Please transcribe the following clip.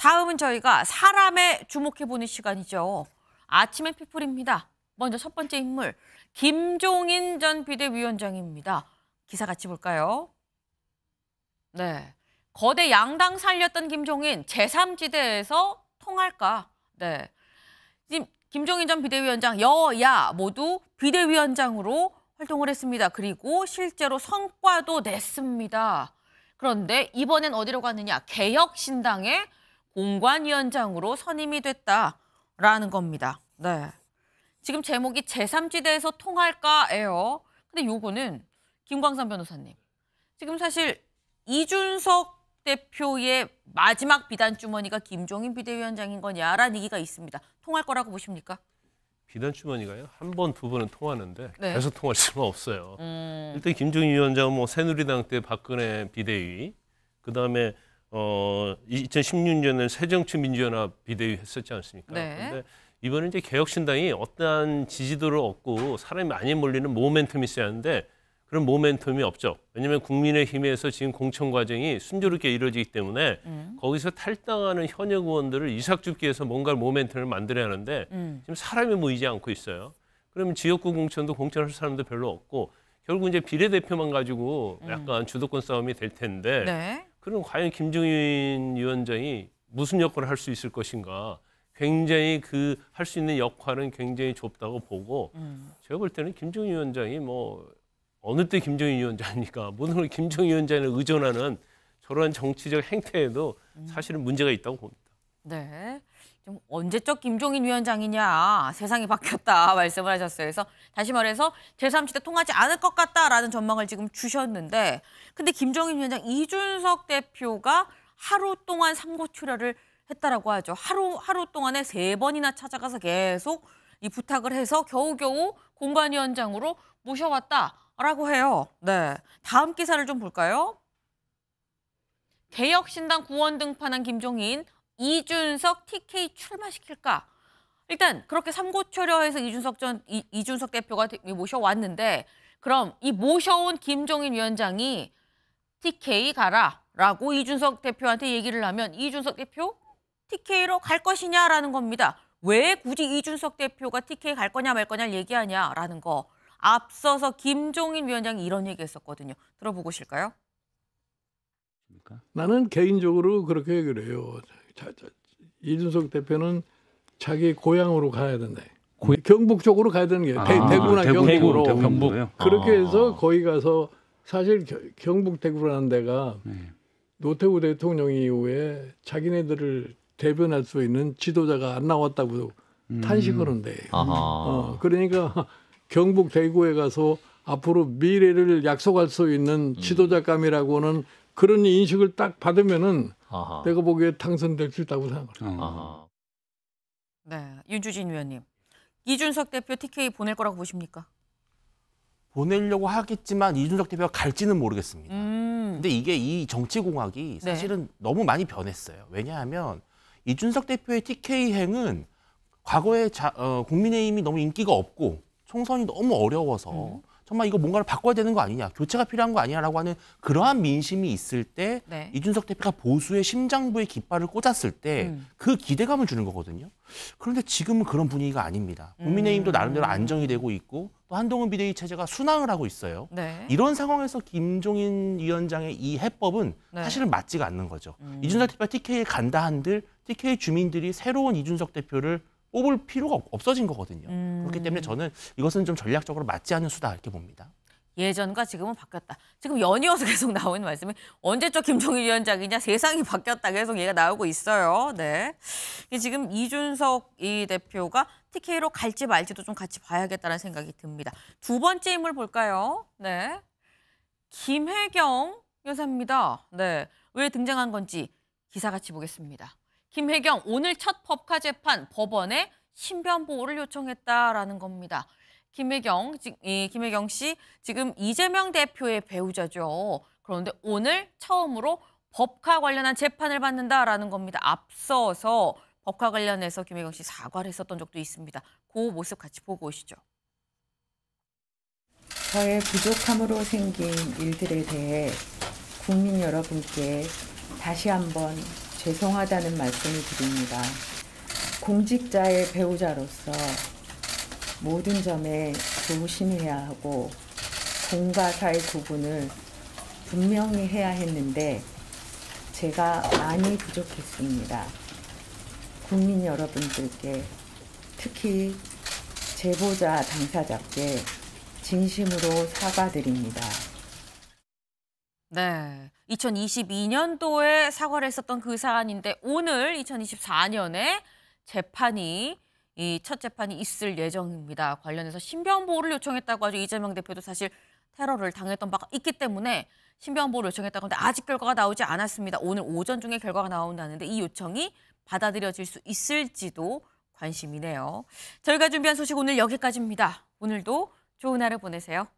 다음은 저희가 사람에 주목해보는 시간이죠. 아침의 피플입니다. 먼저 첫 번째 인물, 김종인 전 비대위원장입니다. 기사 같이 볼까요? 네, 거대 양당 살렸던 김종인 제3지대에서 통할까? 네, 지금 김종인 전 비대위원장 여야 모두 비대위원장으로 활동을 했습니다. 그리고 실제로 성과도 냈습니다. 그런데 이번엔 어디로 갔느냐? 개혁신당의 공관위원장으로 선임이 됐다라는 겁니다. 네, 지금 제목이 제3지대에서 통할까예요. 근데 요거는 김광삼 변호사님, 지금 사실 이준석 대표의 마지막 비단 주머니가 김종인 비대위원장인 거냐라는 얘기가 있습니다. 통할 거라고 보십니까? 비단 주머니가요? 한 번, 두 번은 통하는데 네. 계속 통할 수는 없어요. 일단 김종인 위원장은 뭐 새누리당 때 박근혜 비대위, 그다음에 2016년에 새정치민주연합 비대위 했었지 않습니까? 네. 근데 이번에 이제 개혁신당이 어떠한 지지도를 얻고 사람이 많이 몰리는 모멘텀이 있어야 하는데 그런 모멘텀이 없죠. 왜냐하면 국민의힘에서 지금 공천 과정이 순조롭게 이루어지기 때문에 거기서 탈당하는 현역 의원들을 이삭줍기 위해서 뭔가 모멘텀을 만들어야 하는데 지금 사람이 모이지 않고 있어요. 그러면 지역구 공천도 공천할 사람도 별로 없고 결국 이제 비례대표만 가지고 약간 주도권 싸움이 될 텐데 네. 그럼 과연 김종인 위원장이 무슨 역할을 할 수 있을 것인가? 굉장히 그 할 수 있는 역할은 굉장히 좁다고 보고 제가 볼 때는 김종인 위원장이 뭐 어느 때 김종인 위원장이니까 모든 걸 김종인 위원장에 의존하는 저러한 정치적 행태에도 사실은 문제가 있다고 봅니다. 네, 좀 언제적 김종인 위원장이냐, 세상이 바뀌었다 말씀을 하셨어요. 그래서 다시 말해서 제3지대 통하지 않을 것 같다라는 전망을 지금 주셨는데, 근데 김종인 위원장, 이준석 대표가 하루 동안 삼고초려를 했다라고 하죠. 하루 동안에 3번이나 찾아가서 계속 이 부탁을 해서 겨우겨우 공관위원장으로 모셔왔다라고 해요. 네, 다음 기사를 좀 볼까요? 개혁신당 구원 등판한 김종인, 이준석 TK 출마시킬까? 일단 그렇게 삼고초려해서 이준석 대표가 모셔왔는데, 그럼 이 모셔온 김종인 위원장이 TK 가라라고 이준석 대표한테 얘기를 하면 이준석 대표 TK로 갈 것이냐라는 겁니다. 왜 굳이 이준석 대표가 TK 갈 거냐 말 거냐를 얘기하냐라는 거. 앞서서 김종인 위원장이 이런 얘기했었거든요. 들어보고 싶을까요? 나는 개인적으로 그렇게 그래요. 이준석 대표는 자기 고향으로 가야 된다. 경북 쪽으로 가야 되는 게 대구나 경북으로. 경북. 그렇게 해서 거기 가서 사실 경북 대구라는 데가 노태우 대통령 이후에 자기네들을 대변할 수 있는 지도자가 안 나왔다고 탄식하는 데예요. 그러니까 경북 대구에 가서 앞으로 미래를 약속할 수 있는 지도자감이라고는 그런 인식을 딱 받으면은 내가 보기에 당선될 수 있다고 생각합니다. 네, 윤주진 위원님, 이준석 대표 TK 보낼 거라고 보십니까? 보내려고 하겠지만 이준석 대표가 갈지는 모르겠습니다. 근데 이게 이 정치공학이 사실은 너무 많이 변했어요. 왜냐하면 이준석 대표의 TK 행은 과거에 국민의힘이 너무 인기가 없고 총선이 너무 어려워서 정말 이거 뭔가를 바꿔야 되는 거 아니냐, 교체가 필요한 거 아니냐라고 하는 그러한 민심이 있을 때 이준석 대표가 보수의 심장부에 깃발을 꽂았을 때 그 기대감을 주는 거거든요. 그런데 지금은 그런 분위기가 아닙니다. 국민의힘도 나름대로 안정이 되고 있고 또 한동훈 비대위 체제가 순항을 하고 있어요. 이런 상황에서 김종인 위원장의 이 해법은 사실은 맞지가 않는 거죠. 이준석 대표가 TK에 간다 한들 TK 주민들이 새로운 이준석 대표를 뽑을 필요가 없어진 거거든요. 그렇기 때문에 저는 이것은 좀 전략적으로 맞지 않는 수다 이렇게 봅니다. 예전과 지금은 바뀌었다. 지금 연이어서 계속 나오는 말씀이 언제적 김종인 위원장이냐, 세상이 바뀌었다 계속 얘기가 나오고 있어요. 네, 지금 이준석 이 대표가 TK로 갈지 말지도 좀 같이 봐야겠다는 생각이 듭니다. 두 번째 인물 볼까요? 네, 김혜경 여사입니다. 네, 왜 등장한 건지 기사 같이 보겠습니다. 김혜경 오늘 첫 법화 재판, 법원에 신변 보호를 요청했다라는 겁니다. 김혜경 씨 지금 이재명 대표의 배우자죠. 그런데 오늘 처음으로 법화 관련한 재판을 받는다라는 겁니다. 앞서서 법화 관련해서 김혜경 씨 사과를 했었던 적도 있습니다. 그 모습 같이 보고 오시죠. 저의 부족함으로 생긴 일들에 대해 국민 여러분께 다시 한번 죄송하다는 말씀을 드립니다. 공직자의 배우자로서 모든 점에 조심해야 하고 공과 사의 구분을 분명히 해야 했는데 제가 많이 부족했습니다. 국민 여러분들께 특히 제보자 당사자께 진심으로 사과드립니다. 네, 2022년도에 사과를 했었던 그 사안인데 오늘 2024년에 이 첫 재판이 있을 예정입니다. 관련해서 신변 보호를 요청했다고 하죠. 이재명 대표도 사실 테러를 당했던 바가 있기 때문에 신변 보호를 요청했다고 하는데 아직 결과가 나오지 않았습니다. 오늘 오전 중에 결과가 나온다는데 이 요청이 받아들여질 수 있을지도 관심이네요. 저희가 준비한 소식 오늘 여기까지입니다. 오늘도 좋은 하루 보내세요.